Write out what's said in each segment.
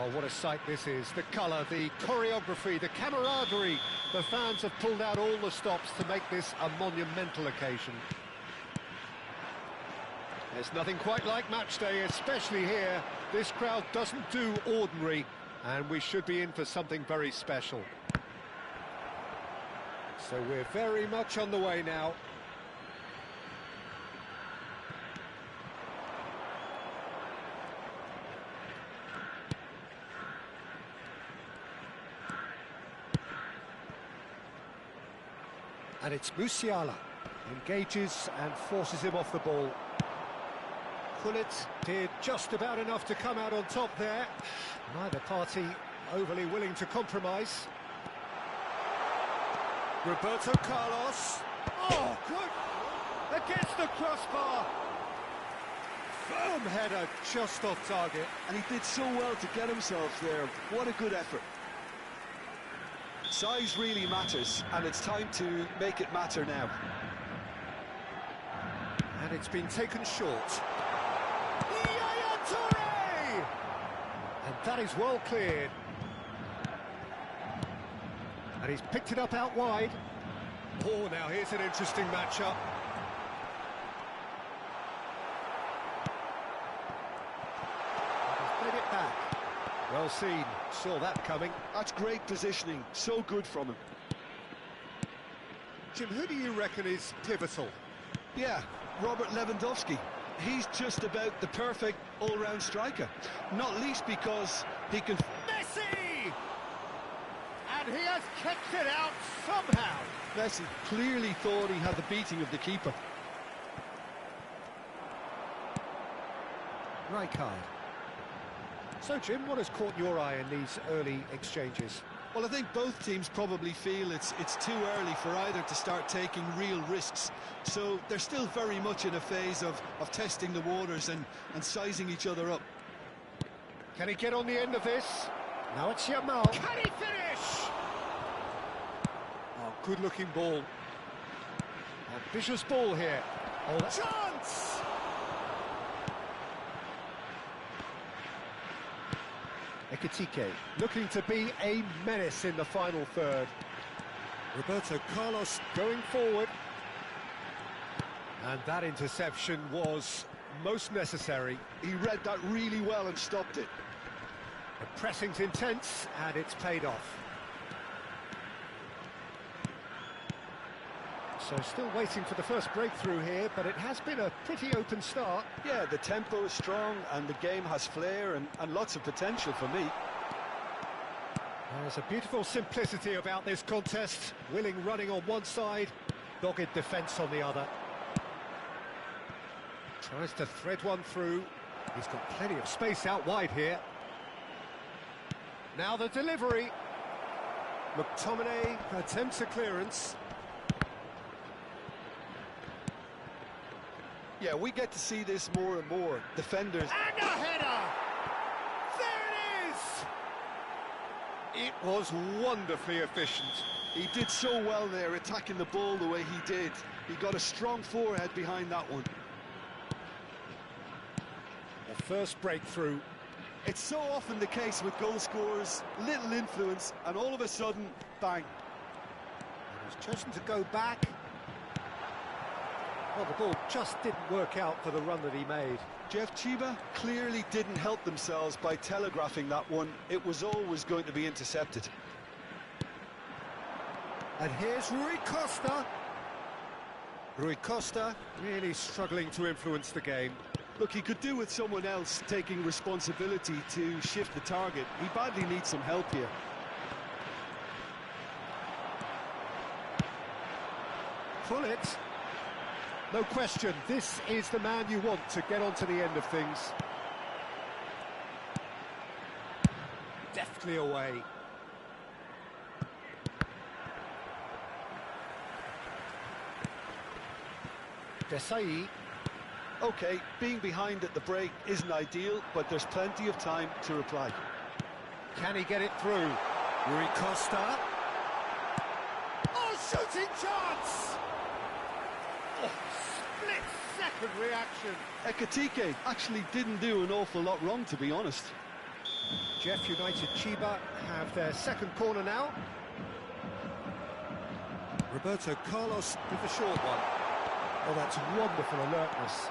Oh, what a sight this is. The colour, the choreography, the camaraderie. The fans have pulled out all the stops to make this a monumental occasion. There's nothing quite like match day, especially here. This crowd doesn't do ordinary, and we should be in for something very special. So we're very much on the way now. And it's Musiala. Engages and forces him off the ball. Gullit did just about enough to come out on top there. Neither party overly willing to compromise. Roberto Carlos. Oh, good! Against the crossbar. Firm header, just off target. And he did so well to get himself there. What a good effort. Size really matters, and it's time to make it matter now. And it's been taken short. Yaya Toure! And that is well cleared. And he's picked it up out wide. Oh, now here's an interesting matchup. He's played it back. Well seen, saw that coming. That's great positioning, so good from him. Jim, who do you reckon is pivotal? Yeah, Robert Lewandowski. He's just about the perfect all-round striker. Not least because he can... Messi! And he has kept it out somehow. Messi clearly thought he had the beating of the keeper. Rijkaard. So, Jim, what has caught your eye in these early exchanges? Well, I think both teams probably feel it's too early for either to start taking real risks. So they're still very much in a phase of testing the waters and sizing each other up. Can he get on the end of this? Now it's Yamal. Can he finish? Oh, good-looking ball. Ambitious ball here. Oh, chance! Ekitike looking to be a menace in the final third. Roberto Carlos going forward. And that interception was most necessary. He read that really well and stopped it. The pressing's intense and it's paid off. So still waiting for the first breakthrough here, but it has been a pretty open start. Yeah, the tempo is strong and the game has flair and lots of potential for me. There's a beautiful simplicity about this contest. Willing running on one side, dogged defence on the other. Tries to thread one through. He's got plenty of space out wide here. Now the delivery. McTominay attempts a clearance. Yeah, we get to see this more and more. Defenders... And a header! There it is! It was wonderfully efficient. He did so well there, attacking the ball the way he did. He got a strong forehead behind that one. The first breakthrough. It's so often the case with goal scorers, little influence, and all of a sudden, bang. He's chosen to go back. Well, the ball just didn't work out for the run that he made. Jeff Chiba clearly didn't help themselves by telegraphing that one. It was always going to be intercepted. And here's Rui Costa. Rui Costa really struggling to influence the game. Look, he could do with someone else taking responsibility to shift the target. He badly needs some help here. Pull it. No question, this is the man you want to get onto the end of things. Deftly away. Desai. OK, being behind at the break isn't ideal, but there's plenty of time to reply. Can he get it through? Rui Costa. Oh, shooting chance! Oh, split-second reaction. Ekitike actually didn't do an awful lot wrong, to be honest. Jeff United Chiba have their second corner now. Roberto Carlos with the short one. Oh, that's wonderful alertness.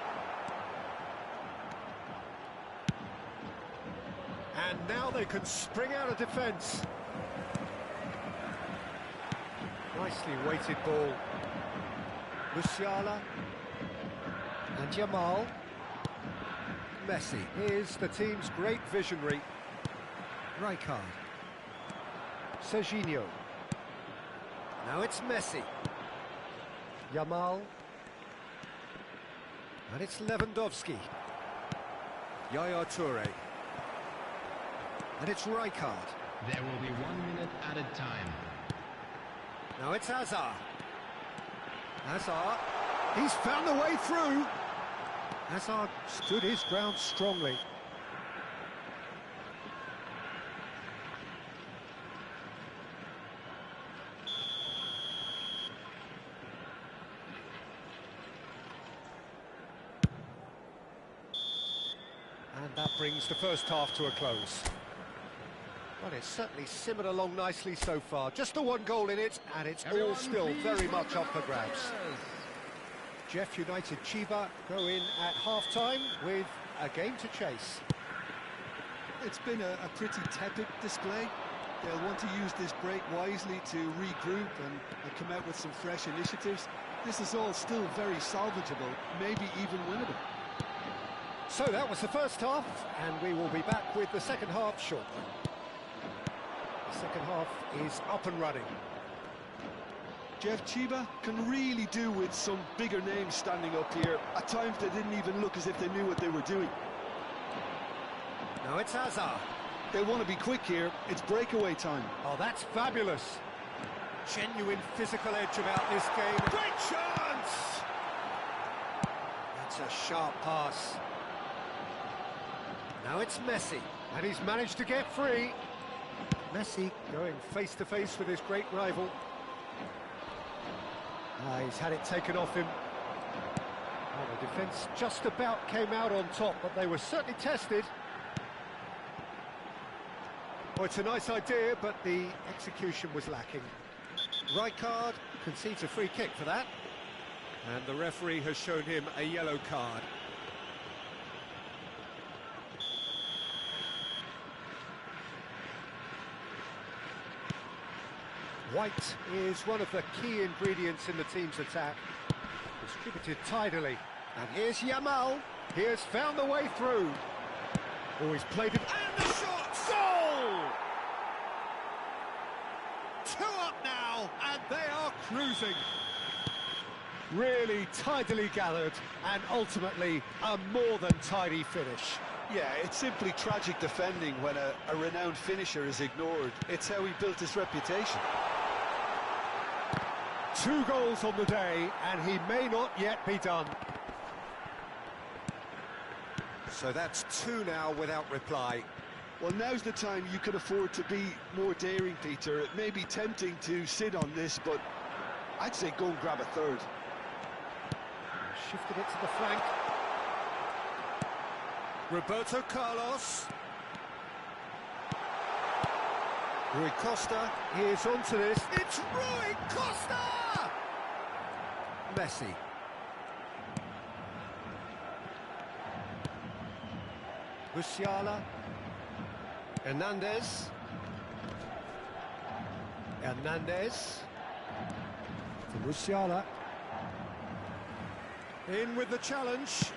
And now they can spring out of defence. Nicely weighted ball. Musiala and Jamal. Messi is the team's great visionary. Rijkaard. Serginho. Now it's Messi. Jamal. And it's Lewandowski. Yaya Toure. And it's Rijkaard. There will be 1 minute added time. Now it's Hazard. Hazard. He's found the way through. Hazard stood his ground strongly. And that brings the first half to a close. Well, it's certainly simmered along nicely so far. Just the one goal in it, and it's all still very much up for grabs. Jeff United Chiba go in at half-time with a game to chase. It's been a pretty tepid display. They'll want to use this break wisely to regroup and come out with some fresh initiatives. This is all still very salvageable, maybe even winnable. So that was the first half, and we will be back with the second half shortly. The second half is up and running. Jeff Chiba can really do with some bigger names standing up here. At times they didn't even look as if they knew what they were doing. Now it's Hazard. They want to be quick here. It's breakaway time. Oh, that's fabulous. Genuine physical edge about this game. Great chance! That's a sharp pass. Now it's Messi, and he's managed to get free. Messi going face-to-face with his great rival. He's had it taken off him. Well, the defence just about came out on top, but they were certainly tested. Well, it's a nice idea, but the execution was lacking. Rijkaard concedes a free kick for that. And the referee has shown him a yellow card. White is one of the key ingredients in the team's attack. Distributed tidily. And here's Jamal. He has found the way through. Oh, he's played it. And the shot! Goal! 2 up now, and they are cruising. Really tidily gathered, and ultimately a more than tidy finish. Yeah, it's simply tragic defending when a renowned finisher is ignored. It's how he built his reputation. 2 goals on the day, and he may not yet be done. So that's 2 now without reply. Well, now's the time you can afford to be more daring, Peter. It may be tempting to sit on this, but I'd say go and grab a third. Shifted it to the flank. Roberto Carlos. Rui Costa is onto this. It's Rui Costa! Messi. Musiala. Hernandez. Hernandez. To Musiala. In with the challenge.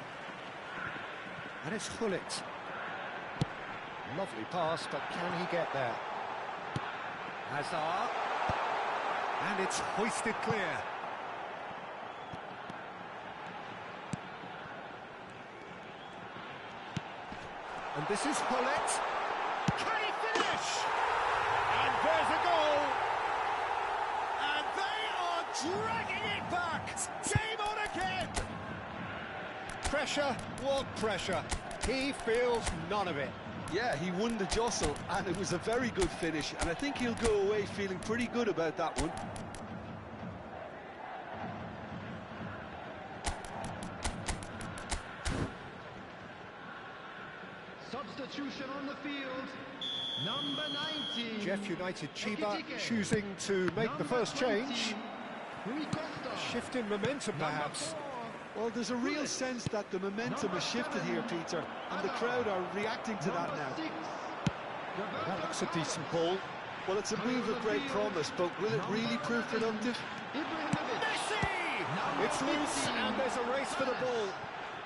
And it's Gullit. Lovely pass, but can he get there? Hazard. And it's hoisted clear. And this is Gullit. Can he finish? And there's a goal. And they are dragging it back. Game on again. Pressure, what pressure? He feels none of it. Yeah, he won the jostle, and it was a very good finish, and I think he'll go away feeling pretty good about that one. Substitution on the field. Number 19. Jeff United Chiba choosing to make the first change. Shifting momentum perhaps. Well, there's a real sense that the momentum has shifted here, Peter, and the crowd are reacting to that now. That looks a decent ball. Well, it's a move of great promise, but will it really prove productive? Messi! It's loose and there's a race for the ball.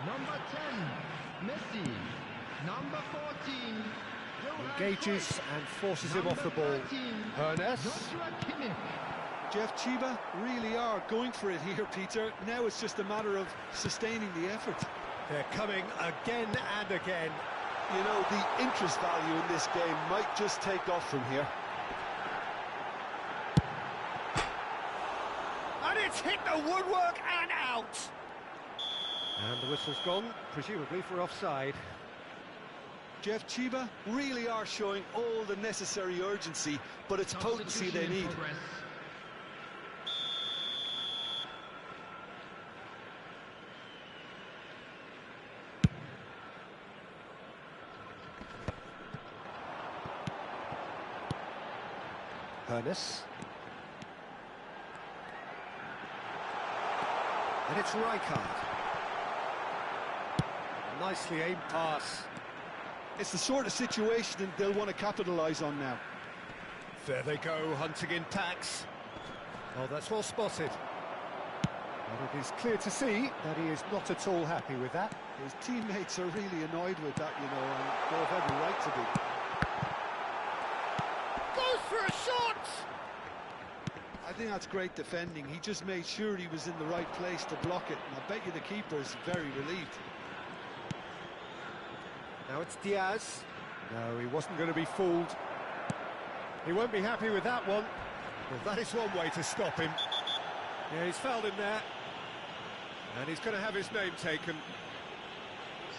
Number 10, Messi. Number 14, Engages and forces him off the ball. Ernest. Jeff Chiba really are going for it here, Peter. Now it's just a matter of sustaining the effort. They're coming again and again. You know, the interest value in this game might just take off from here. And it's hit the woodwork and out. And the whistle's gone, presumably for offside. Jeff Chiba really are showing all the necessary urgency, but it's potency they need. Ernest. And it's Rijkaard. Nicely aimed pass. It's the sort of situation they'll want to capitalise on now. There they go, hunting in tacks. Oh, that's well spotted. And it is clear to see that he is not at all happy with that. His teammates are really annoyed with that, you know, and they have every right to be. Goes for a shot! I think that's great defending. He just made sure he was in the right place to block it, and I bet you the keeper's very relieved. Now it's Diaz. No, he wasn't going to be fooled. He won't be happy with that one. Well, that is one way to stop him. Yeah, he's fouled him there. And he's going to have his name taken.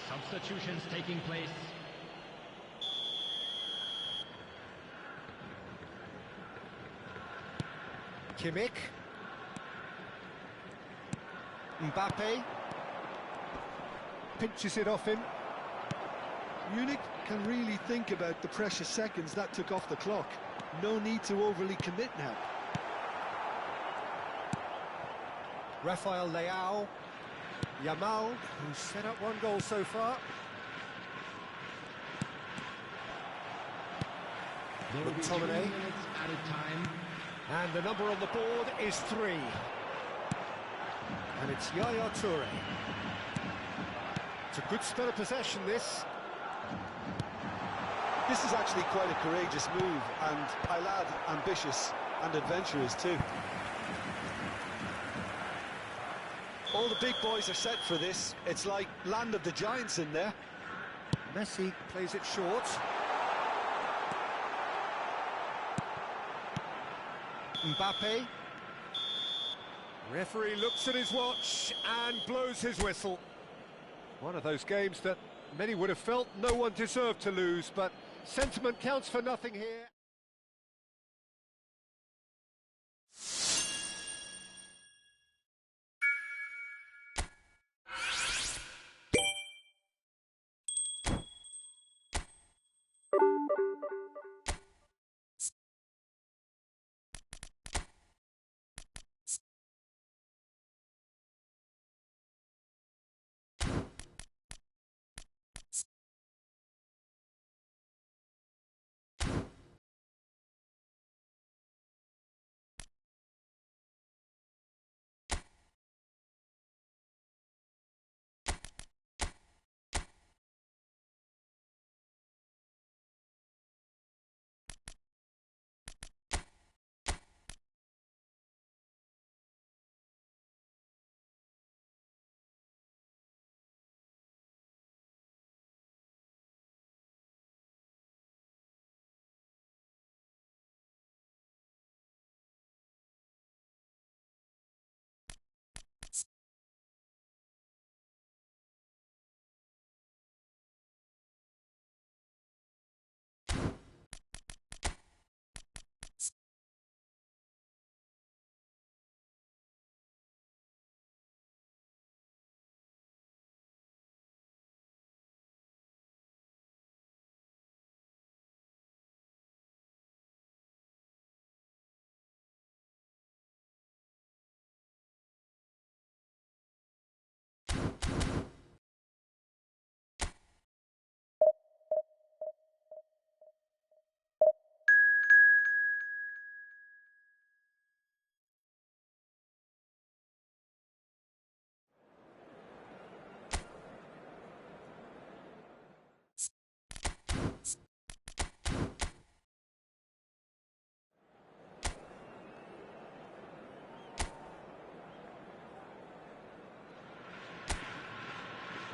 Substitutions taking place. Kimmich. Mbappe. Pinches it off him. Munich can really think about the precious seconds that took off the clock. No need to overly commit now. Rafael Leao. Yamal, who's set up one goal so far. McTominay. Added time. And the number on the board is 3. And it's Yaya Toure. It's a good spell of possession, this. This is actually quite a courageous move, and I'll add ambitious and adventurous too. All the big boys are set for this. It's like land of the giants in there. Messi plays it short. Mbappe. Referee looks at his watch and blows his whistle. One of those games that many would have felt no one deserved to lose, but sentiment counts for nothing here.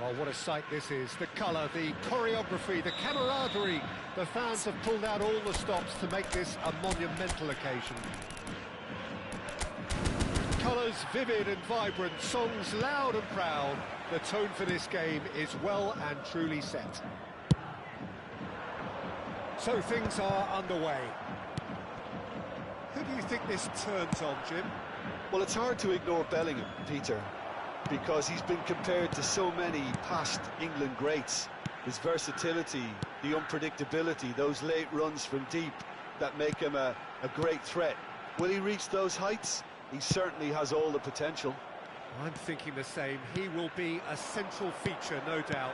Oh, what a sight this is. The colour, the choreography, the camaraderie. The fans have pulled out all the stops to make this a monumental occasion. Colours vivid and vibrant, songs loud and proud. The tone for this game is well and truly set. So things are underway. Who do you think this turns on, Jim? Well, it's hard to ignore Bellingham, Peter, because he's been compared to so many past England greats. His versatility, the unpredictability, those late runs from deep that make him a great threat. Will he reach those heights? He certainly has all the potential. I'm thinking the same. He will be a central feature, no doubt.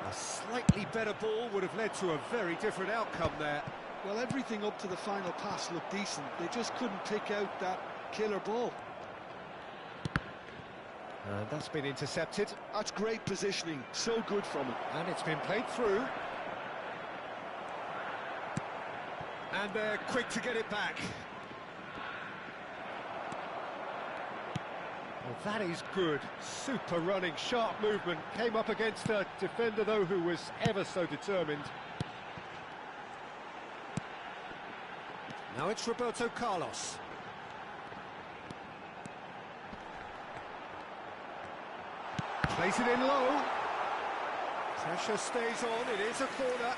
A slightly better ball would have led to a very different outcome there. Well, everything up to the final pass looked decent. They just couldn't pick out that killer ball. And that's been intercepted. That's great positioning, so good from him. And it's been played through. And they're quick to get it back. Well, that is good. Super running, sharp movement. Came up against a defender, though, who was ever so determined. Now it's Roberto Carlos. Plays it in low. Pressure stays on, it is a corner.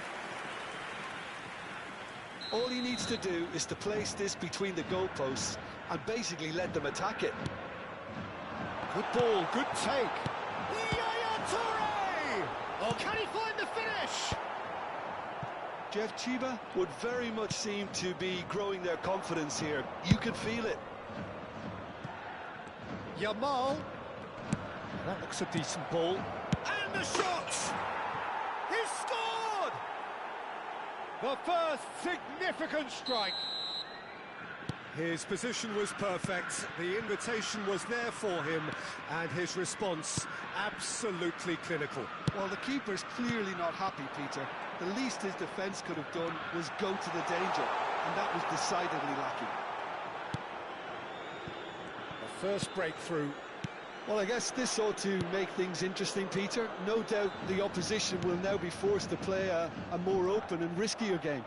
All he needs to do is to place this between the goalposts and basically let them attack it. Good ball, good take. Yaya Toure! Oh, can he find the finish? Jeff Chiba would very much seem to be growing their confidence here. You can feel it. Yamal. That looks a decent ball. And the shot! He scored! The first significant strike. His position was perfect, the invitation was there for him, and his response absolutely clinical. Well, the keeper's clearly not happy, Peter. The least his defence could have done was go to the danger, and that was decidedly lacking. The first breakthrough. Well, I guess this ought to make things interesting, Peter. No doubt the opposition will now be forced to play a more open and riskier game.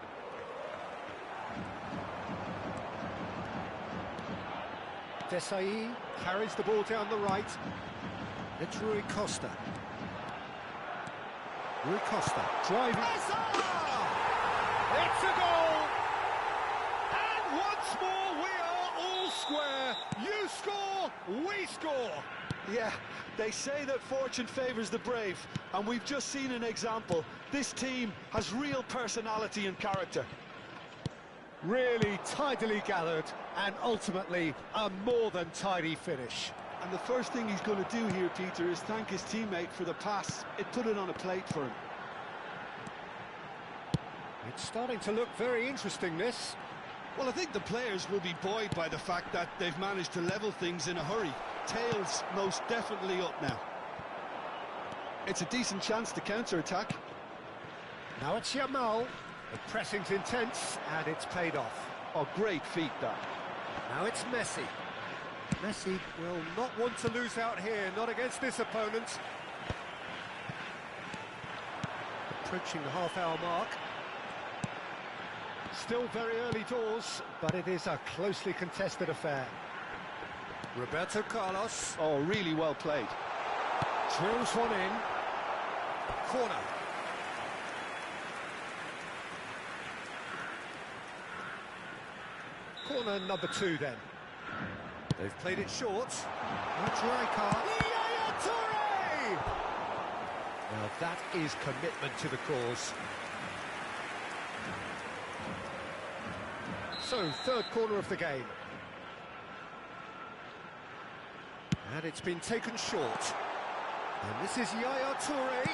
Desai carries the ball down the right. It's Rui Costa. Rui Costa driving. It's a goal! And once more we are all square. You score, we score. Yeah, they say that fortune favours the brave, and we've just seen an example. This team has real personality and character. Really tidily gathered, and ultimately a more than tidy finish. And the first thing he's going to do here, Peter, is thank his teammate for the pass. It put it on a plate for him. It's starting to look very interesting, this. Well, I think the players will be buoyed by the fact that they've managed to level things in a hurry. Tails most definitely up now. It's a decent chance to counter-attack. Now it's Yamal. The pressing's intense, and it's paid off. Oh, great feat, that. Now it's Messi. Messi will not want to lose out here, not against this opponent. Approaching the half-hour mark. Still very early doors, but it is a closely contested affair. Roberto Carlos. Oh, really well played. Drills one in. Corner. Corner number 2 then. They've played it short. That's Rijkaard. Yaya Toure! Now that is commitment to the cause. So, third corner of the game. And it's been taken short. And this is Yaya Toure.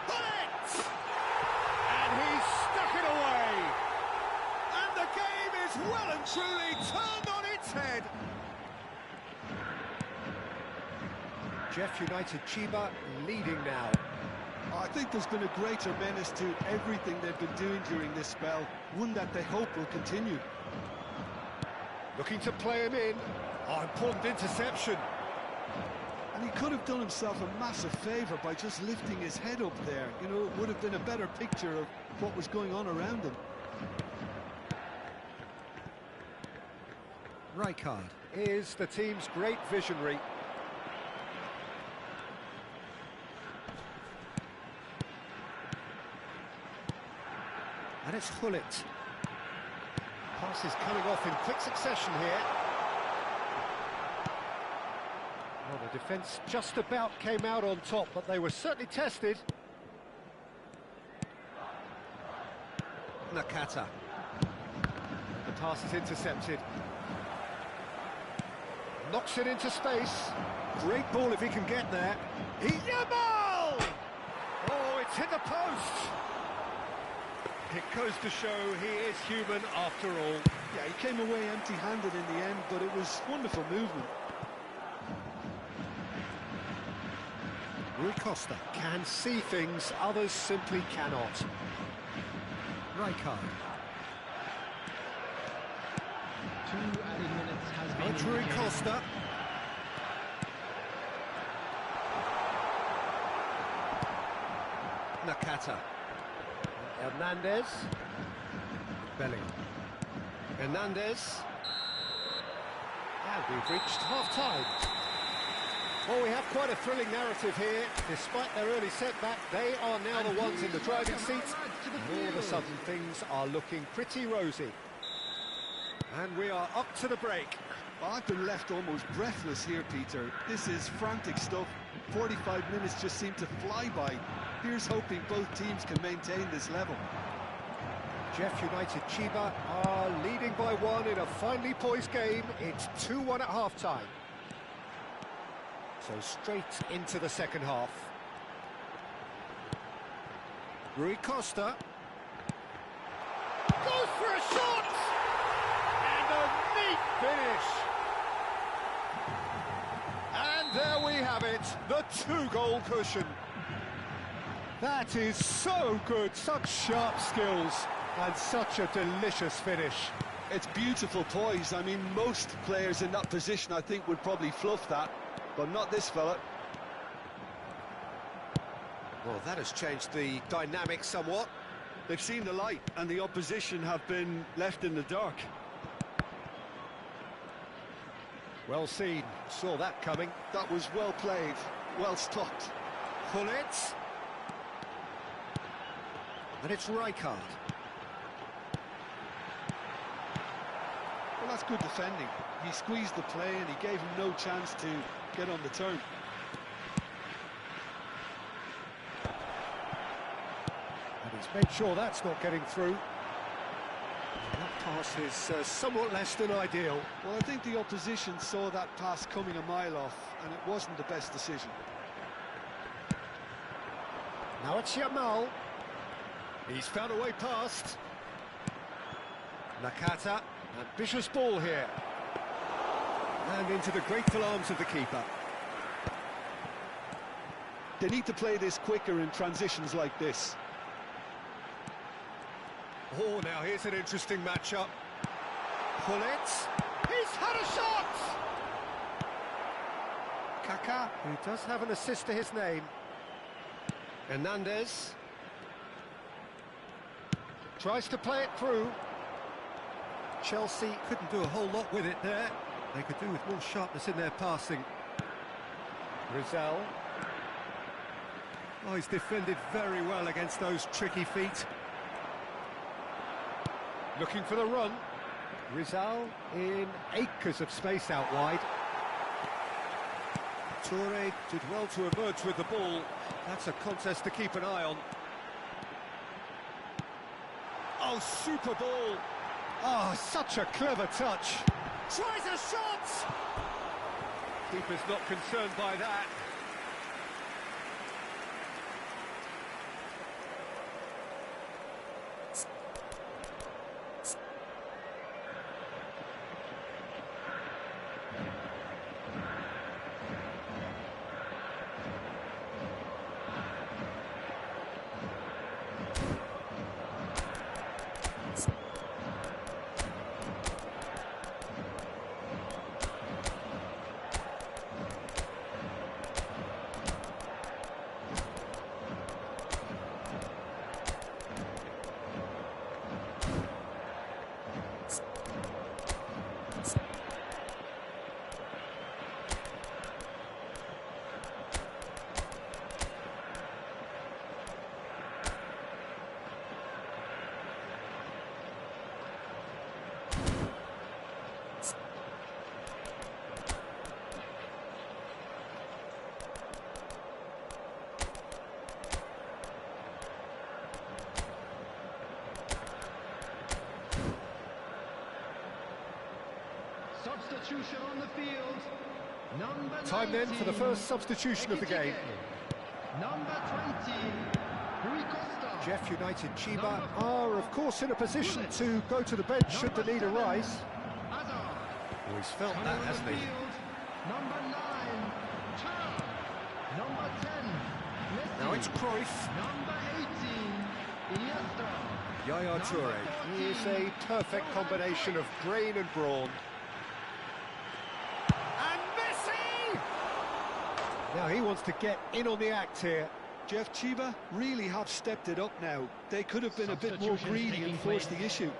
Bullet! And he's stuck it away. And the game is well and truly turned on its head. Jeff United Chiba leading now. I think there's been a greater menace to everything they've been doing during this spell, one that they hope will continue. Looking to play him in. Oh, important interception. And he could have done himself a massive favour by just lifting his head up there. You know, it would have been a better picture of what was going on around him. Rijkaard is the team's great visionary. And it's Hullet. Passes coming off in quick succession here. Well, the defence just about came out on top, but they were certainly tested. Nakata. The pass is intercepted. Knocks it into space. Great ball if he can get there. Yamal! Oh, it's hit the post. It goes to show he is human after all. Yeah, he came away empty-handed in the end, but it was wonderful movement. Rui Costa can see things others simply cannot. Rijkaard. 2 added minutes has been Rui indicated. Costa. Nakata. Hernandez. Bellingham. Hernandez. And we've reached half-time. Well, we have quite a thrilling narrative here. Despite their early setback, they are now the ones in the driving seat. And all of a sudden, things are looking pretty rosy. And we are up to the break. Well, I've been left almost breathless here, Peter. This is frantic stuff. 45 minutes just seem to fly by. Here's hoping both teams can maintain this level. Jeff United Chiba are leading by 1 in a finely poised game. It's 2-1 at half-time. So straight into the second half. Rui Costa. Goes for a shot! And a neat finish! And there we have it, the 2-goal cushion. That is so good, such sharp skills, and such a delicious finish. It's beautiful poise. I mean, most players in that position, I think, would probably fluff that, but not this fella. Well, that has changed the dynamic somewhat. They've seen the light, and the opposition have been left in the dark. Well seen, saw that coming. That was well played, well stopped. Hullet. And it's Rijkaard. Well, that's good defending. He squeezed the play and he gave him no chance to get on the turn. And he's made sure that's not getting through. And that pass is somewhat less than ideal. Well, I think the opposition saw that pass coming a mile off, and it wasn't the best decision. Now it's Yamal. He's found a way past. Nakata, ambitious ball here. And into the grateful arms of the keeper. They need to play this quicker in transitions like this. Oh, now here's an interesting matchup. Hullet. He's had a shot! Kaká, who does have an assist to his name. Hernandez. Tries to play it through. Chelsea couldn't do a whole lot with it there. They could do with more sharpness in their passing. Rizal. Oh, he's defended very well against those tricky feet. Looking for the run. Rizal in acres of space out wide. Toure did well to emerge with the ball. That's a contest to keep an eye on. Oh, super ball. Oh, such a clever touch. Tries a shot! Keeper's not concerned by that. substitution on the field. Number Time then for the 19, first substitution of the game. Number 20, Rui Costa. Jeff United Chiba Number 4, are of course in a position to go to the bench should the need arise. Hazard. Oh, he's felt Coming that, on hasn't the he? field, Number 9, Chad. Number 10, Messi. Now it's Cruyff. Number 18, Iniesta. Yaya Number Toure. He is a 14, perfect combination of brain and brawn. And Messi! Now he wants to get in on the act here. Jeff Chiba really have stepped it up now. They could have been a bit more Substitutions greedy taking and forced place. the issue.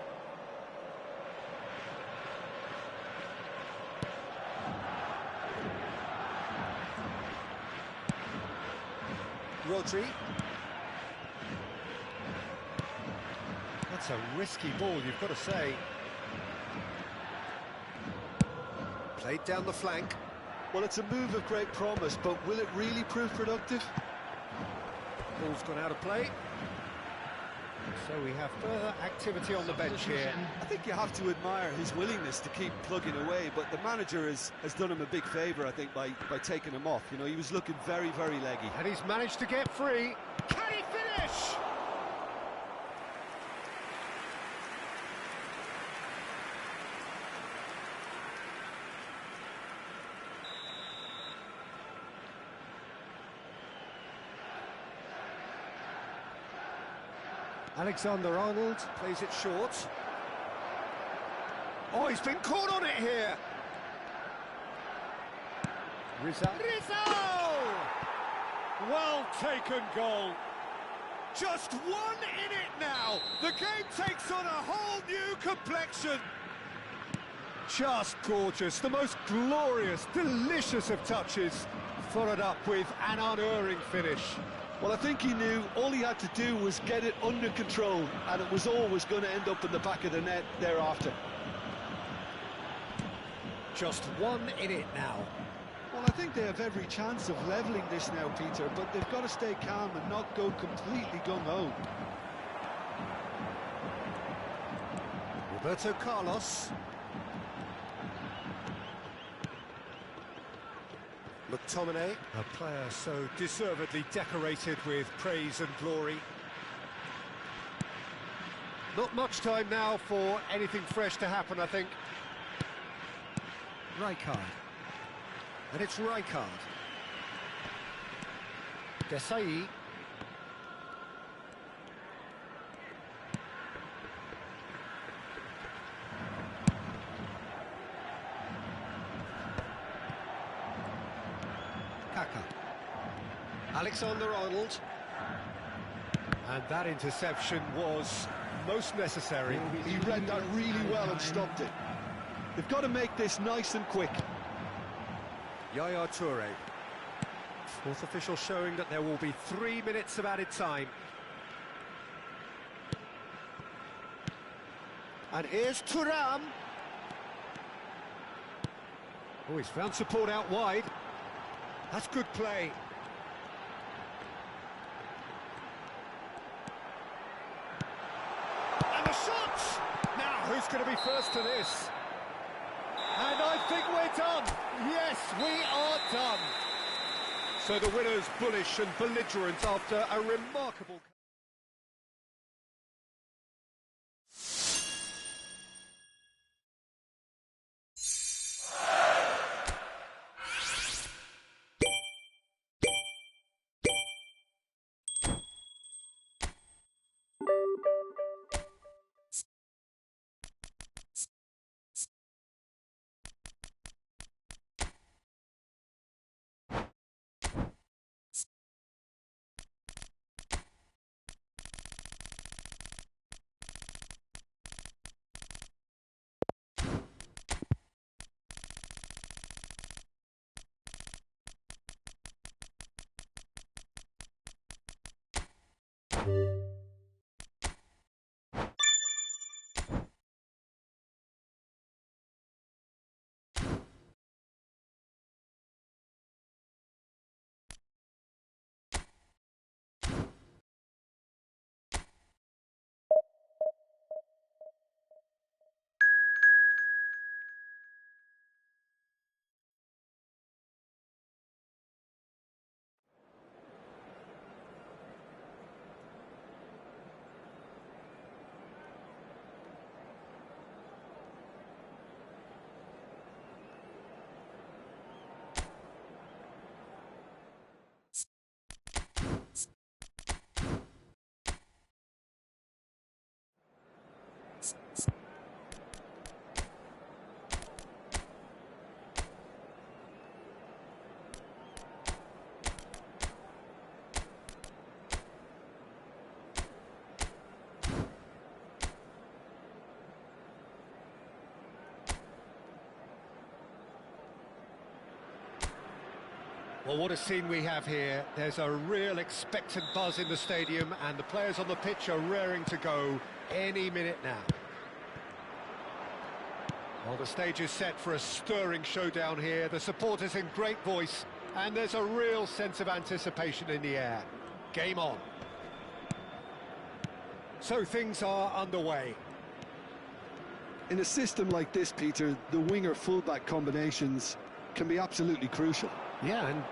Rodri. That's a risky ball, you've got to say. Played down the flank. Well, it's a move of great promise, but will it really prove productive? Ball's gone out of play. So we have further activity on the bench here. I think you have to admire his willingness to keep plugging away, but the manager has done him a big favour, I think, by taking him off. You know, he was looking very, very leggy. And he's managed to get free. Can he finish? Alexander-Arnold plays it short. Oh, he's been caught on it here. Rizzo. Well taken goal. Just one in it now. The game takes on a whole new complexion. Just gorgeous. The most glorious, delicious of touches. Followed up with an unerring finish. Well, I think he knew all he had to do was get it under control, and it was always going to end up in the back of the net thereafter. Just one in it now. Well, I think they have every chance of levelling this now, Peter, but they've got to stay calm and not go completely gung-ho. Roberto Carlos. McTominay, a player so deservedly decorated with praise and glory. Not much time now for anything fresh to happen, I think. Rijkaard. And it's Rijkaard. Desai. Kaka. Alexander-Arnold. And that interception was most necessary. He read that really well and stopped it. They've got to make this nice and quick. Yaya Toure. Fourth official showing that there will be 3 minutes of added time. And here's Thuram. Oh, he's found support out wide. That's good play. And the shot! Now, who's going to be first to this? And I think we're done. Yes, we are done. So the winner's bullish and belligerent after a remarkable... Well, what a scene we have here. There's a real expectant buzz in the stadium, and the players on the pitch are raring to go any minute now. Well, the stage is set for a stirring showdown here. The supporters in great voice, and there's a real sense of anticipation in the air. Game on. So things are underway. In a system like this, Peter, the winger-fullback combinations can be absolutely crucial. Yeah, and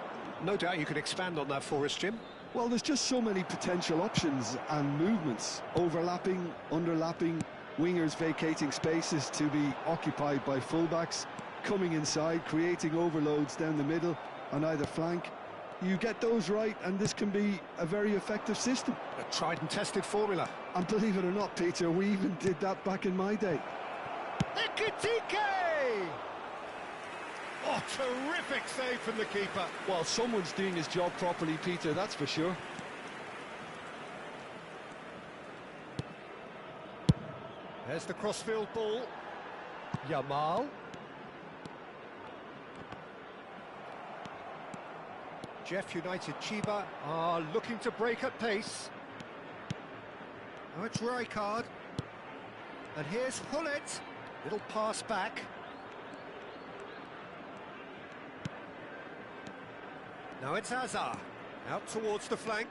no doubt you can expand on that for us, Jim. Well, there's just so many potential options and movements. Overlapping, underlapping, wingers vacating spaces to be occupied by fullbacks, coming inside, creating overloads down the middle on either flank. You get those right, and this can be a very effective system. A tried and tested formula. And believe it or not, Peter, we even did that back in my day. Ekitike! Oh, terrific save from the keeper. Well, someone's doing his job properly, Peter, that's for sure. There's the crossfield ball. Yamal. Jeff United Chiba are looking to break at pace. Oh, it's Rijkaard. And here's Hullet. Little pass back. Now it's Hazard. Out towards the flank.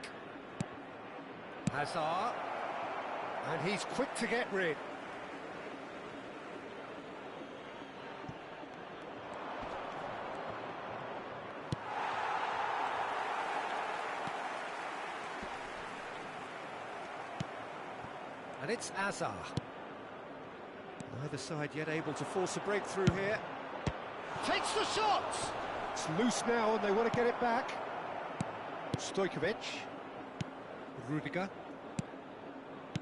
Hazard. And he's quick to get rid. And it's Hazard. Neither side yet able to force a breakthrough here. Takes the shot! It's loose now and they want to get it back. Stojkovic. Rudiger.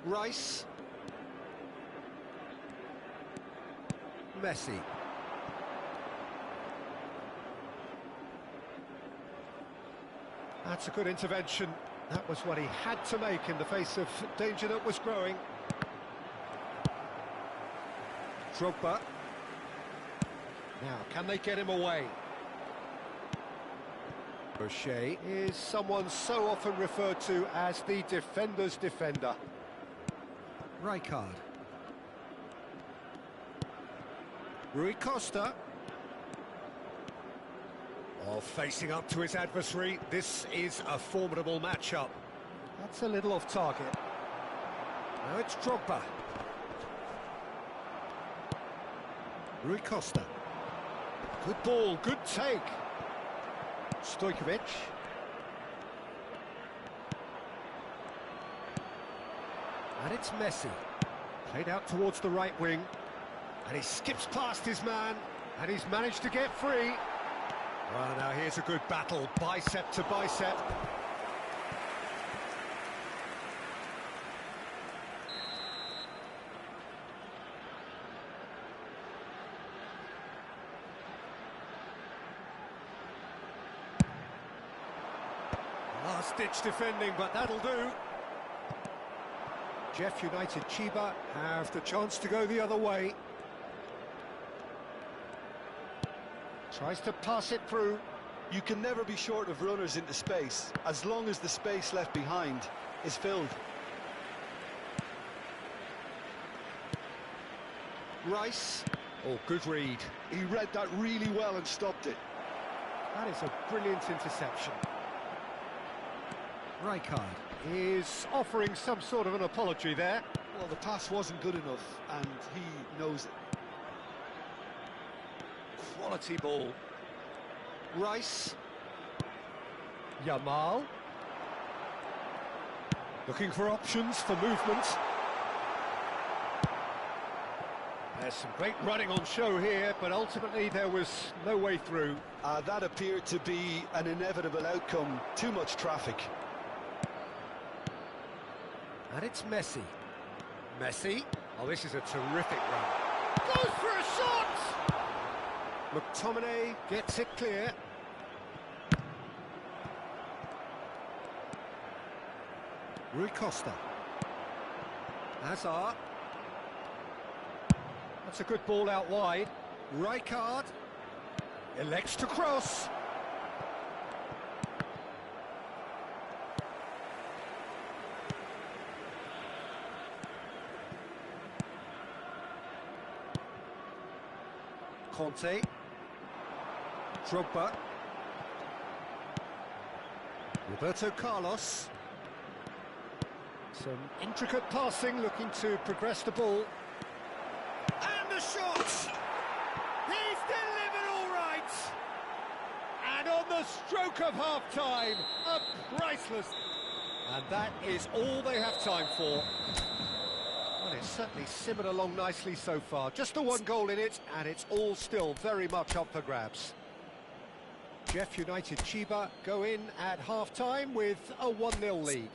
Rice. Messi. That's a good intervention. That was what he had to make in the face of danger that was growing. Drogba. Now, can they get him away? O'Shea is someone so often referred to as the defender's defender. Rijkaard. Rui Costa. Oh, facing up to his adversary, this is a formidable matchup. That's a little off target. Now it's Drogba. Rui Costa. Good ball, good take. Stojkovic. And it's Messi. Played out towards the right wing. And he skips past his man. And he's managed to get free. Well, now here's a good battle, bicep to bicep. Last-ditch defending, but that'll do. Jeff United Chiba have the chance to go the other way. Tries to pass it through. You can never be short of runners into space, as long as the space left behind is filled. Rice. Oh, good read. He read that really well and stopped it. That is a brilliant interception. Rijkaard is offering some sort of an apology there. Well, the pass wasn't good enough, and he knows it. Quality ball. Rice. Yamal. Looking for options for movement. There's some great running on show here, but ultimately there was no way through. That appeared to be an inevitable outcome. Too much traffic. And it's Messi. Messi. Oh, this is a terrific run. Goes for a shot! McTominay gets it clear. Rui Costa. Hazard. That's a good ball out wide. Rijkaard elects to cross. Conte. Drogba. Roberto Carlos. Some intricate passing, looking to progress the ball. And the shot! He's delivered all right! And on the stroke of half-time, a priceless... And that is all they have time for. Well, it's certainly simmered along nicely so far. Just the one goal in it, and it's all still very much up for grabs. Jeff United Chiba go in at half-time with a 1-0 lead.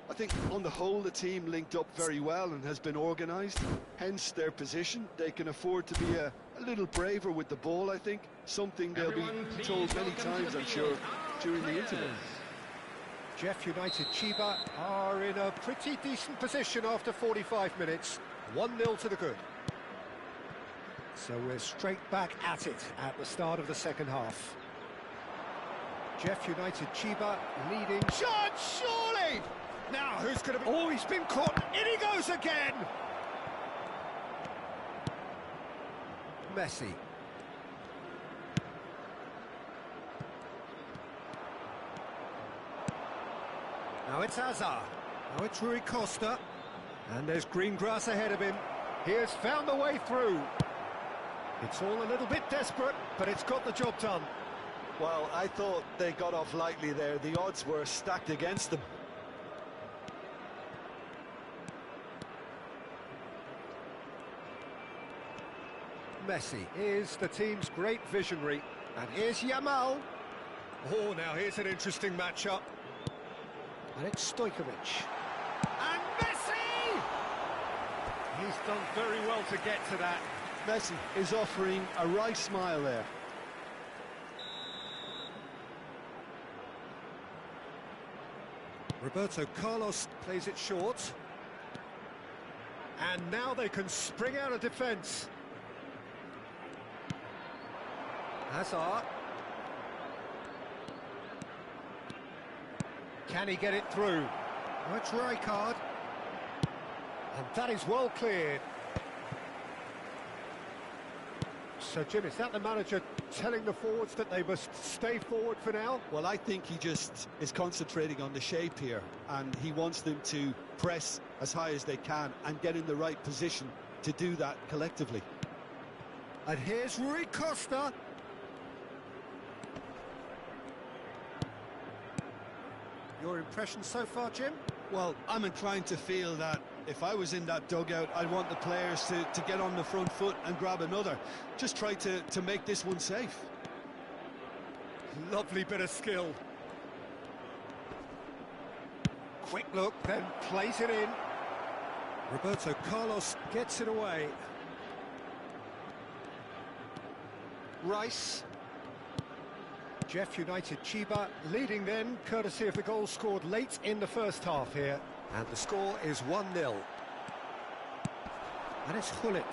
I think on the whole the team linked up very well and has been organised, hence their position. They can afford to be a little braver with the ball, I think, something they'll be told many times, I'm sure, during the interval. Jeff United Chiba are in a pretty decent position after 45 minutes, 1-0 to the good. So we're straight back at it at the start of the second half. Jeff United Chiba leading. Shot, surely! Now, who's going to be... Oh, he's been caught. In he goes again! Messi. Now it's Hazard. Now it's Rui Costa. And there's green grass ahead of him. He has found the way through. It's all a little bit desperate, but it's got the job done. Well, I thought they got off lightly there. The odds were stacked against them. Messi is the team's great visionary. And here's Yamal. Oh, now here's an interesting matchup. And it's Stojkovic. And Messi! He's done very well to get to that. Messi is offering a right smile there. Roberto Carlos plays it short. And now they can spring out of defence. Hazard. Can he get it through? Oh, it's Rijkaard. And that is well cleared. So, Jim, is that the manager telling the forwards that they must stay forward for now? Well, I think he just is concentrating on the shape here, and he wants them to press as high as they can and get in the right position to do that collectively. And here's Rui Costa. Your impression so far, Jim? Well, I'm inclined to feel that if I was in that dugout, I'd want the players to get on the front foot and grab another. Just try to make this one safe. Lovely bit of skill. Quick look, then plays it in. Roberto Carlos gets it away. Rice. Jeff United Chiba leading then, courtesy of the goal scored late in the first half here. And the score is 1-0. And it's Gullit.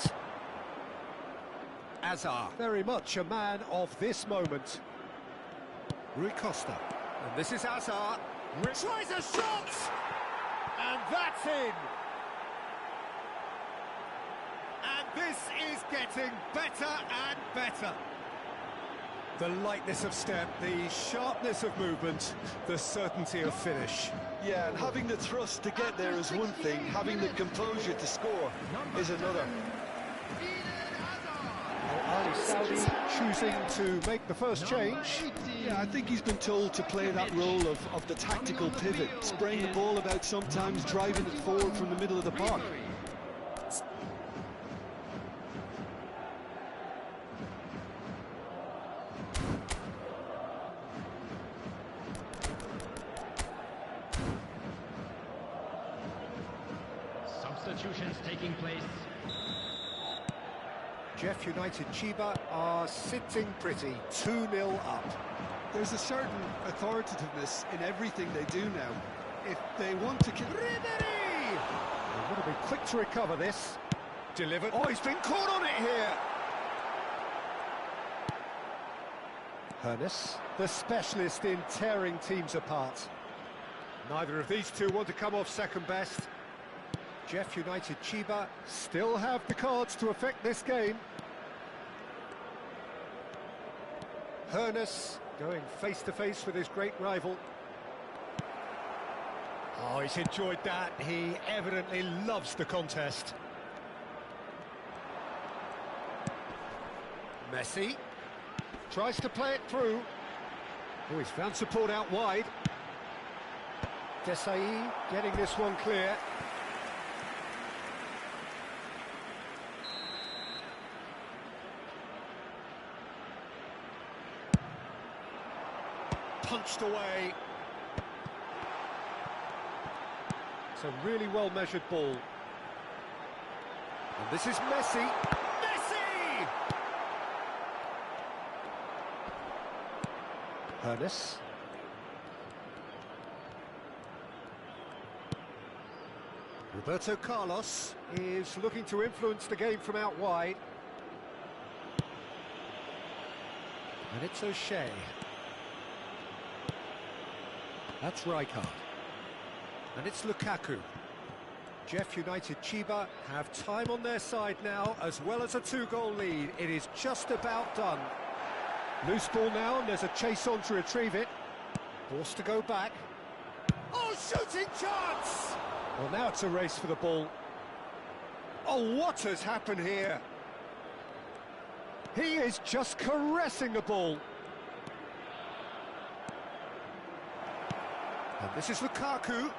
Hazard, very much a man of this moment. Rui Costa. And this is Hazard. Tries a shot! And that's in! And this is getting better and better. The lightness of step, the sharpness of movement, the certainty of finish. Yeah, and having the thrust to get there is one thing, having the composure to score is another. Ali Saudi choosing to make the first change. Yeah, I think he's been told to play that role of the tactical pivot, spraying the ball about sometimes, driving it forward from the middle of the park. Substitutions taking place. Jeff United Chiba are sitting pretty, 2-0 up. There's a certain authoritativeness in everything they do now. If they want to... Ribéry! They want to be quick to recover this. Delivered. Oh, he's been caught on it here! Hernes, the specialist in tearing teams apart. Neither of these two want to come off second best. Jeff United Chiba still have the cards to affect this game. Hernus going face-to-face with his great rival. Oh, he's enjoyed that. He evidently loves the contest. Messi tries to play it through. Oh, he's found support out wide. Desai getting this one clear. Punched away. It's a really well-measured ball. And this is Messi. Messi! Hernus. Roberto Carlos is looking to influence the game from out wide. And it's O'Shea. That's Rijkaard. And it's Lukaku. Jeff United Chiba have time on their side now, as well as a 2-goal lead. It is just about done. Loose ball now, and there's a chase on to retrieve it. Forced to go back. Oh, shooting chance! Well, now it's a race for the ball. Oh, what has happened here? He is just caressing the ball. And this is Lukaku.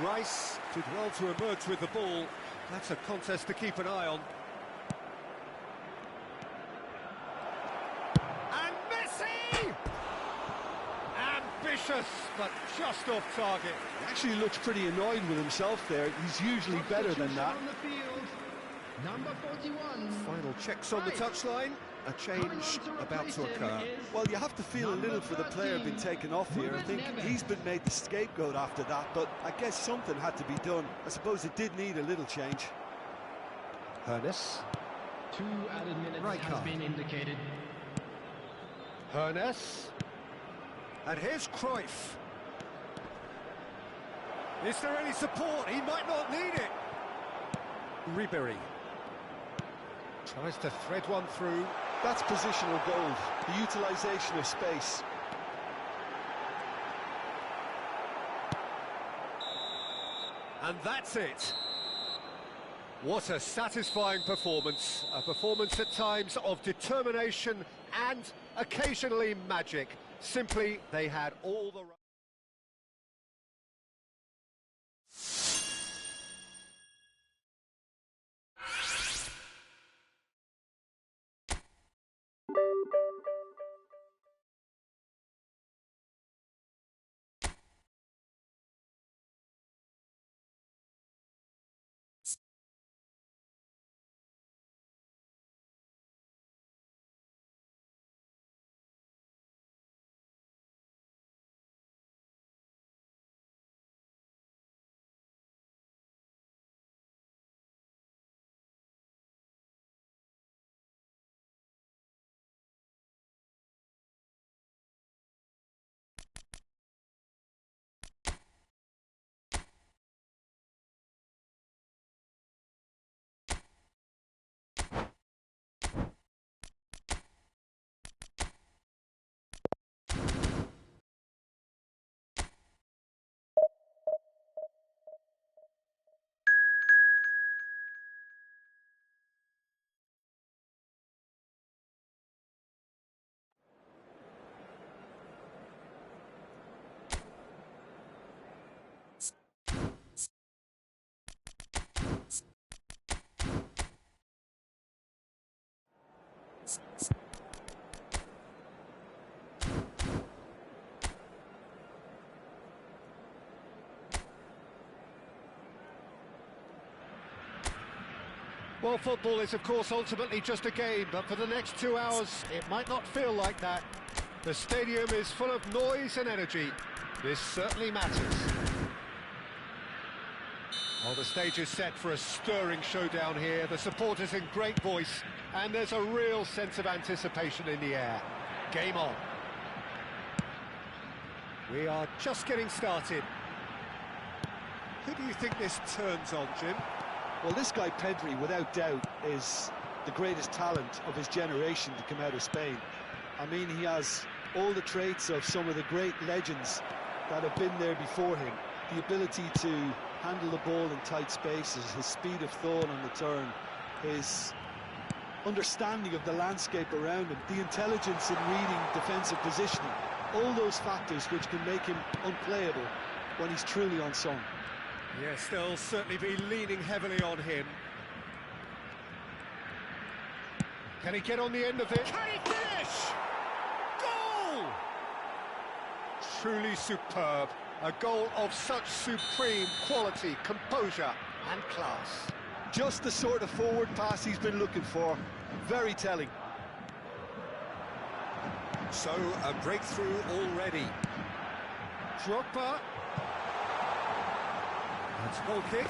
Rice did well to emerge with the ball. That's a contest to keep an eye on. And Messi! Ambitious, but just off target. He actually looks pretty annoyed with himself there. He's usually better than that. On the field, number 41. Final checks on the touchline. A change about to occur. Well, you have to feel a little for the player being taken off here. I think he's been made the scapegoat after that, but I guess something had to be done. I suppose it did need a little change. Hernus. 2 added minutes has Rijkaard. been indicated. Hernus. And here's Cruyff. Is there any support? He might not need it. Ribéry. Tries to thread one through. That's positional gold, the utilisation of space. And that's it. What a satisfying performance. A performance at times of determination and occasionally magic. Simply, they had all the... Well, football is, of course, ultimately just a game, but for the next 2 hours, it might not feel like that. The stadium is full of noise and energy. This certainly matters. Well, the stage is set for a stirring showdown here. The supporters in great voice, and there's a real sense of anticipation in the air. Game on. We are just getting started. Who do you think this turns on, Jim? Well, this guy Pedri, without doubt, is the greatest talent of his generation to come out of Spain. I mean, he has all the traits of some of the great legends that have been there before him. The ability to handle the ball in tight spaces, his speed of thought on the turn, his understanding of the landscape around him, the intelligence in reading defensive positioning, all those factors which can make him unplayable when he's truly on song. Yes, they'll certainly be leaning heavily on him. Can he get on the end of it? Can he finish? Goal! Truly superb. A goal of such supreme quality, composure and class. Just the sort of forward pass he's been looking for. Very telling. So, a breakthrough already. Drogba. That's a goal kick.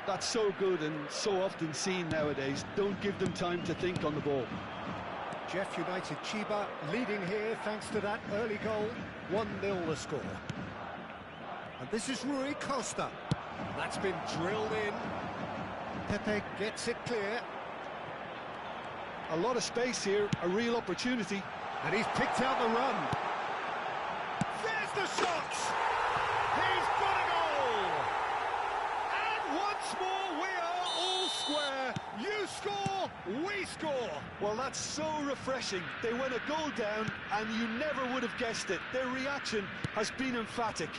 That's so good and so often seen nowadays. Don't give them time to think on the ball. Jeff United Chiba leading here thanks to that early goal. 1-0 the score. And this is Rui Costa. That's been drilled in. Pepe gets it clear. A lot of space here, a real opportunity. And he's picked out the run. There's the shot! He's got a goal! And once more we are all square. You score, we score. Well, that's so refreshing. They went a goal down and you never would have guessed it. Their reaction has been emphatic.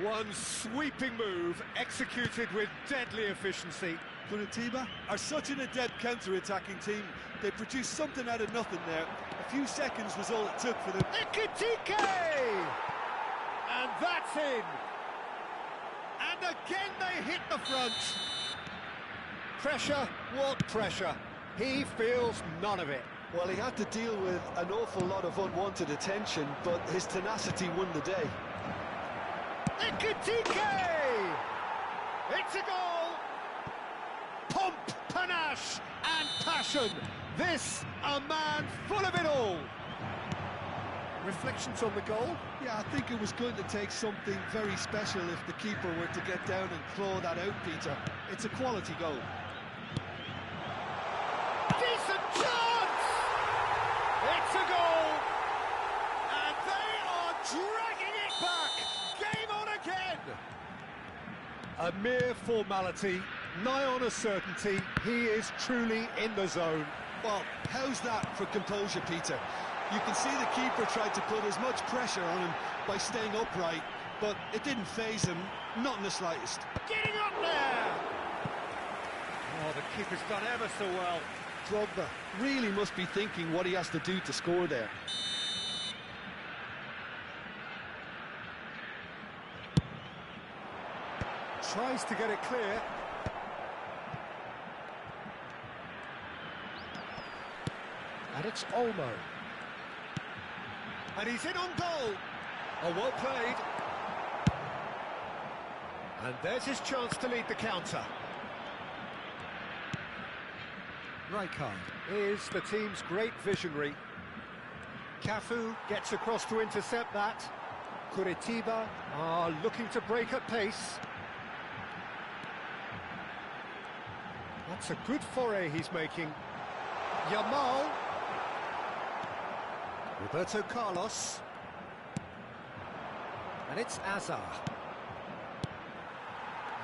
One sweeping move executed with deadly efficiency. Curitiba are such an adept counter-attacking team. They produced something out of nothing there. A few seconds was all it took for them. Ekitike! And that's in. And again they hit the front. Pressure, what pressure? He feels none of it. Well, he had to deal with an awful lot of unwanted attention, but his tenacity won the day. Ekitike! It's a goal! Pomp, panache and passion. This, a man full of it all. Reflections on the goal? Yeah, I think it was going to take something very special if the keeper were to get down and claw that out, Peter. It's a quality goal. Decent chance! It's a goal! And they are dragging it back! Game on again! A mere formality, nigh on a certainty. He is truly in the zone. Well, how's that for composure, Peter? You can see the keeper tried to put as much pressure on him by staying upright, but it didn't faze him, not in the slightest. Getting up there! Oh, the keeper's done ever so well. Drogba really must be thinking what he has to do to score there. Tries to get it clear. And it's Olmo. And he's in on goal. Oh, well played. And there's his chance to lead the counter. Rijkaard is the team's great visionary. Cafu gets across to intercept that. Curitiba are looking to break at pace. That's a good foray he's making. Yamal. Roberto Carlos. And it's Azar.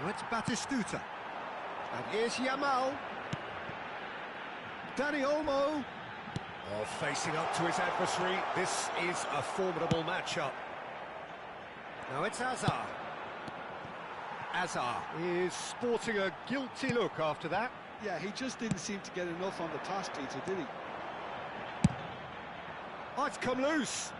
Now it's Batistuta. And here's Yamal. Dani Olmo. Oh, facing up to his adversary. This is a formidable matchup. Now it's Azar. Azar is sporting a guilty look after that. Yeah, he just didn't seem to get enough on the pass, Peter, did he? Oh, it's come loose.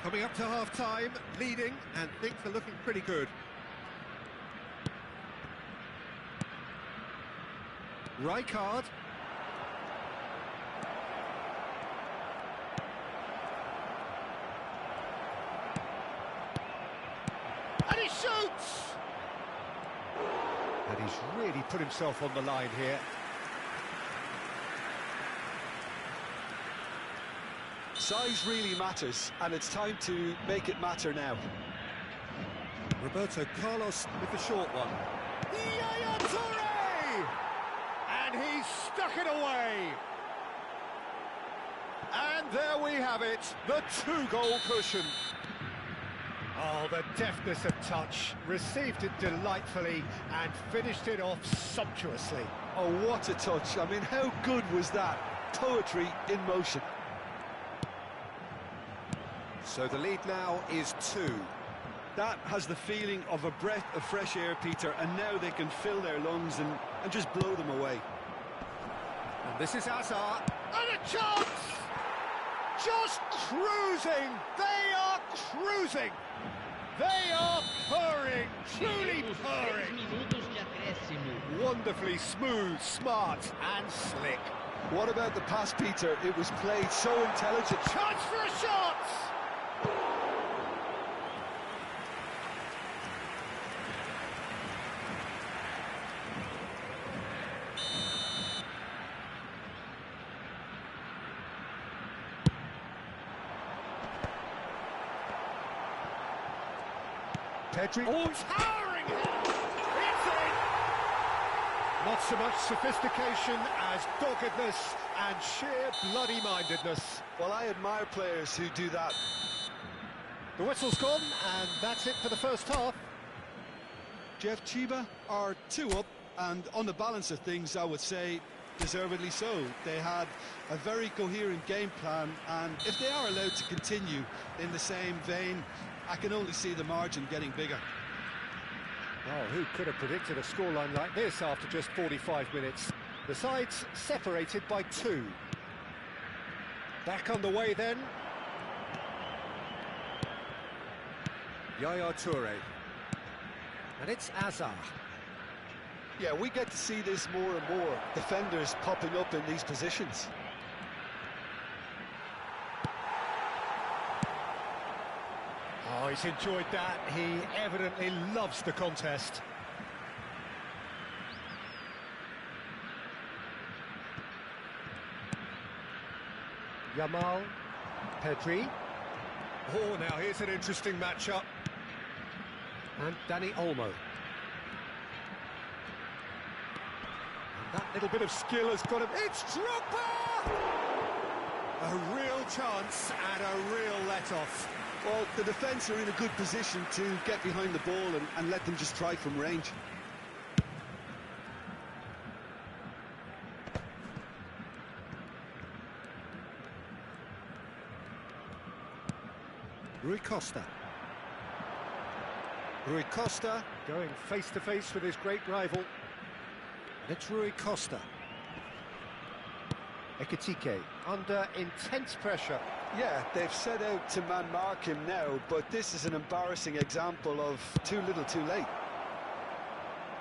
Coming up to half-time, leading, and things are looking pretty good. Rijkaard. shoots! And he's really put himself on the line here. Size really matters, and it's time to make it matter now. Roberto Carlos with the short one. Yaya Toure! And he stuck it away. And there we have it, the two-goal cushion. Oh, the deftness of touch, received it delightfully and finished it off sumptuously. Oh, what a touch. I mean, how good was that? Poetry in motion. So the lead now is 2. That has the feeling of a breath of fresh air, Peter, and now they can fill their lungs and just blow them away. And this is Hazard, and a chance! Just cruising! They are cruising! They are purring, truly purring! Wonderfully smooth, smart and slick. What about the pass, Peter? It was played so intelligent. Chance for a shot! Pedri. Oh, towering! It's in! Not so much sophistication as doggedness and sheer bloody-mindedness. Well, I admire players who do that. The whistle's gone, and that's it for the first half. Jeff, Chiba are 2 up, and on the balance of things, I would say deservedly so. They had a very coherent game plan, and if they are allowed to continue in the same vein, I can only see the margin getting bigger. Oh, who could have predicted a scoreline like this after just 45 minutes? The sides separated by 2. Back underway then. Yaya Toure. And it's Hazard. Yeah, we get to see this more and more. Defenders popping up in these positions. Oh, he's enjoyed that. He evidently loves the contest. Yamal, Pedri. Oh, now here's an interesting matchup. And Dani Olmo. And that little bit of skill has got him. It's Drogba! A real chance and a real let-off. Well, the defence are in a good position to get behind the ball and let them just try from range. Rui Costa. Rui Costa going face-to-face with his great rival. And it's Rui Costa. Ekitike under intense pressure. Yeah, they've set out to man-mark him now, but this is an embarrassing example of too little too late.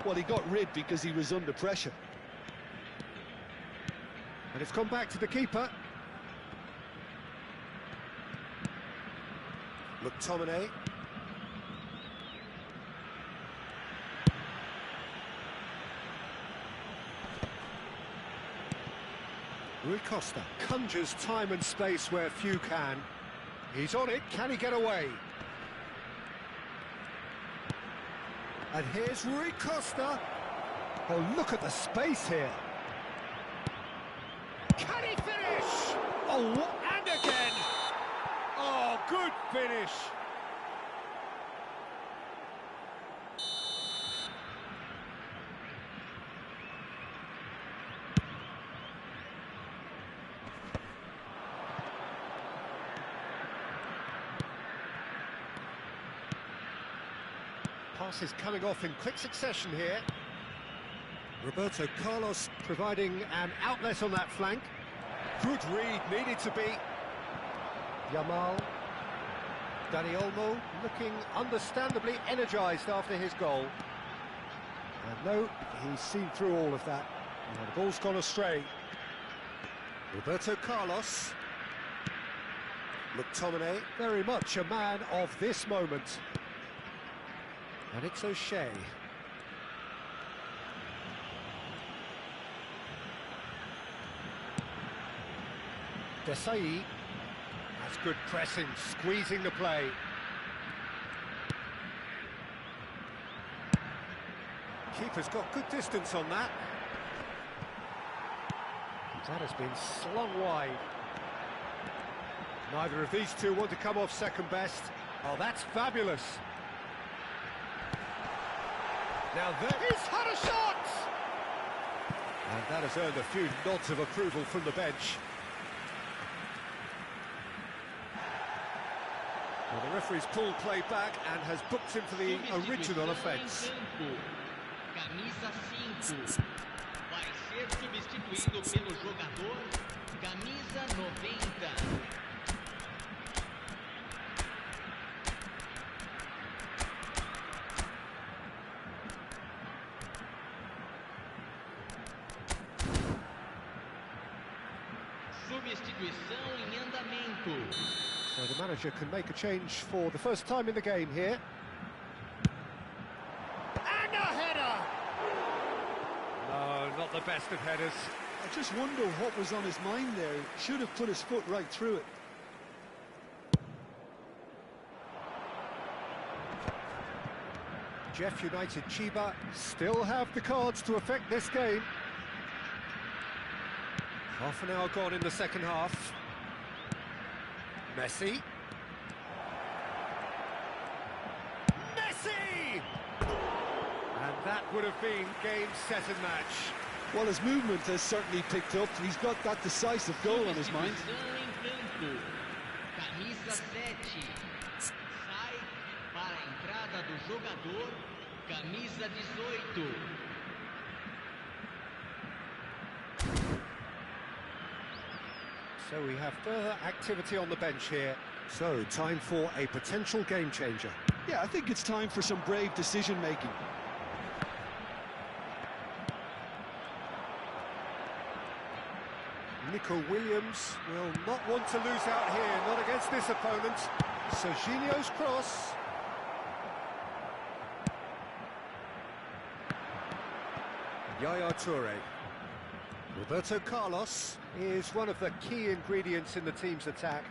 Well, he got rid because he was under pressure. And it's gone back to the keeper. McTominay. Rui Costa conjures time and space where few can. He's on it, can he get away? And here's Rui Costa. Oh, look at the space here. Can he finish? Oh, and again. Oh, good finish. Passes coming off in quick succession here. Roberto Carlos providing an outlet on that flank. Good read, needed to be. Yamal. Dani Olmo looking understandably energised after his goal. And no, he's seen through all of that. Now the ball's gone astray. Roberto Carlos. McTominay, very much a man of this moment. And it's O'Shea. Desai. That's good pressing, squeezing the play. Keeper's got good distance on that. That has been slung wide. Neither of these two want to come off second best. Oh, that's fabulous. Now he's had a shot! And that has earned a few nods of approval from the bench. Well, the referee's pulled play back and has booked him for the original offence. Camisa 5 vai ser substituído pelo jogador camisa 90. Substituição em andamento. So the manager can make a change for the first time in the game here. And a header! No, not the best of headers. I just wonder what was on his mind there. He should have put his foot right through it. Jeff United Chiba still have the cards to affect this game. Half an hour gone in the second half. Messi. Messi! And that would have been game, set and match. Well, his movement has certainly picked up. He's got that decisive goal on his mind. Camisa 7 sai para a entrada do jogador camisa 18. So we have further activity on the bench here. So, time for a potential game changer. Yeah, I think it's time for some brave decision-making. Nico Williams will not want to lose out here, not against this opponent. Serginho's cross. Yaya Toure. Roberto Carlos is one of the key ingredients in the team's attack.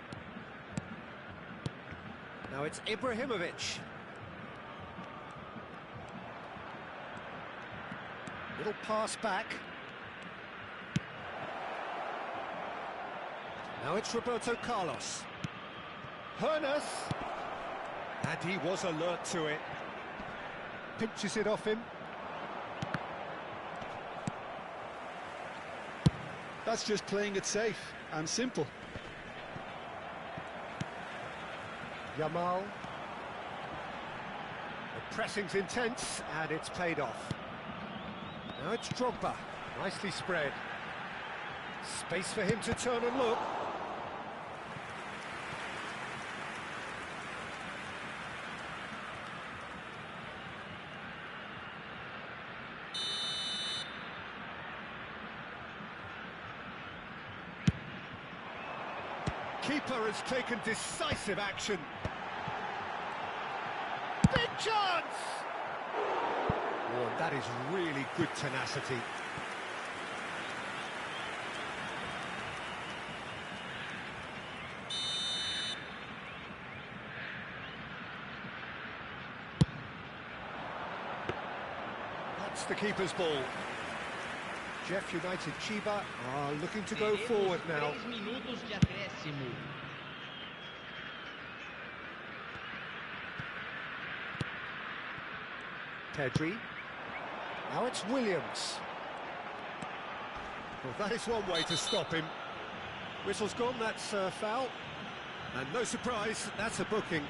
Now it's Ibrahimovic. Little pass back. Now it's Roberto Carlos. Hernas. And he was alert to it. Pinches it off him. That's just playing it safe and simple. Yamal. The pressing's intense and it's paid off. Now it's Drogba. Nicely spread. Space for him to turn and look. Keeper has taken decisive action. Big chance! Oh, and that is really good tenacity. That's the keeper's ball. Jeff United Chiba are looking to go forward now. 3 minutos de acréscimo. Pedri. Now it's Williams. Well, that is one way to stop him. Whistle's gone, that's a foul. And no surprise, that's a booking.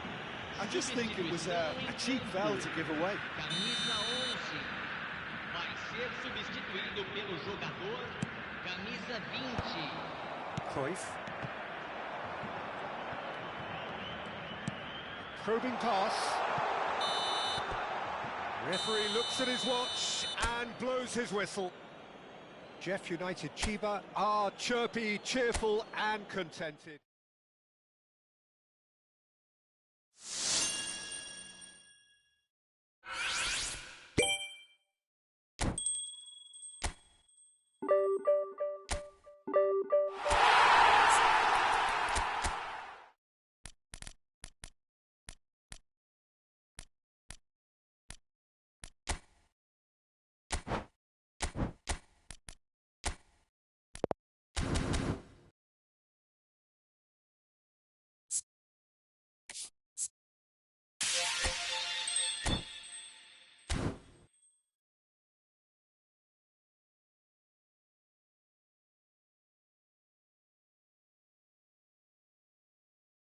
I just think it was a cheap foul to give away. Camisa 11 vai ser substituído pelo jogador camisa 20. Cruyff. Probing pass. Referee looks at his watch and blows his whistle. Jeff United Chiba are chirpy, cheerful and contented.